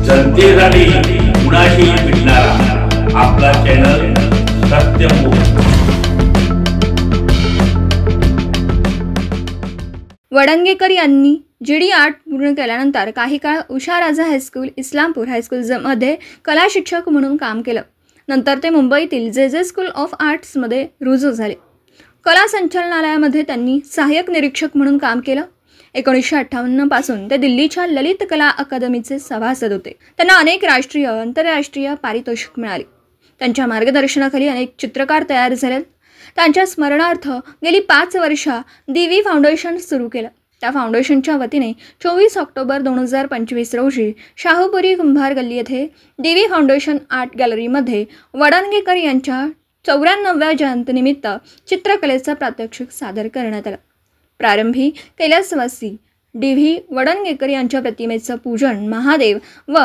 जनतेसाठी कुणाशी भेटणारा आपला चॅनल सत्यमुख। वडंगेकर यांनी GD आर्ट पूर्ण केल्यानंतर काही काळ उषा राजा हायस्कूल इस्लामपूर हायस्कूलमध्ये कला शिक्षक म्हणून काम केलं। नंतर ते मुंबईतील JJ स्कूल ऑफ आर्ट्समध्ये रुजू झाले। कला संचालनालयामध्ये त्यांनी सहाय्यक निरीक्षक म्हणून काम केलं। 1958 पासून ते दिल्लीच्या ललित कला अकादमीचे सभासद होते। त्यांना अनेक राष्ट्रीय आंतरराष्ट्रीय पारितोषिक मिळाली। त्यांच्या मार्गदर्शनाखाली अनेक चित्रकार तयार झाले। त्यांच्या स्मरणार्थ गेली 5 वर्ष दिवी फाउंडेशन सुरू केलं। त्या फाउंडेशनच्या वतीने 24 ऑक्टोबर 2025 रोजी शाहूपुरी कुंभार गल्ली येथे दिवी फाउंडेशन आर्ट गॅलरीमध्ये वडंगेकर यांच्या 94व्या जयंतीनिमित्त चित्रकलेचा प्रात्यक्षिक सादर करण्यात आला। प्रारंभी कैलासवासी DV वडंगेकर यांच्या प्रतिमेचं पूजन महादेव व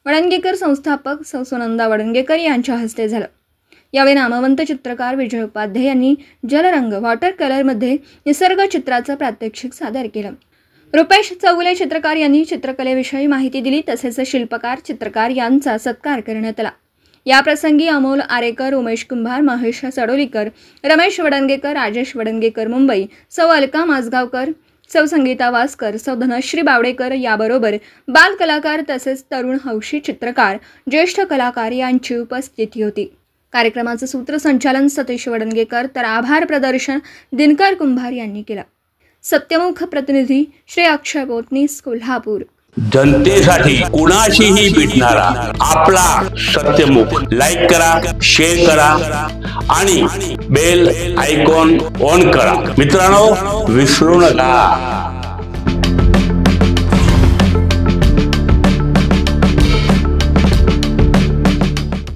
वडंगेकर संस्थापक सुनंदा वडंगेकर यांच्या हस्ते झालं। यावेळी नामवंत चित्रकार विजय उपाध्याय यांनी जलरंग वॉटर कलरमध्ये निसर्ग चित्राचं प्रात्यक्षिक सादर केलं। रुपेश चौगुले चित्रकार यांनी चित्रकलेविषयी माहिती दिली। तसेच शिल्पकार चित्रकार यांचा सत्कार करण्यात आला। या प्रसंगी अमोल आरेकर, उमेश कुंभार, महेश सडोलीकर, रमेश वडंगेकर, राजेश वडंगेकर मुंबई, सौ अलका माजगावकर, सौ संगीता वासकर, सौ धनश्री बावडेकर याबरोबर बाल कलाकार तसेच तरुण हौशी चित्रकार, ज्येष्ठ कलाकार यांची उपस्थिती होती। कार्यक्रमाचं सूत्रसंचालन सतीश वडंगेकर तर आभार प्रदर्शन दिनकर कुंभार यांनी केलं। सत्यमुख प्रतिनिधी श्री अक्षय बोतनीस, कोल्हापूर। जनतेसाठी कुणाशीही भेटणारा आपला सत्यमुख। लाईक करा, शेअर करा आणि बेल आयकॉन ऑन करा। मित्रांनो, विसरू नका।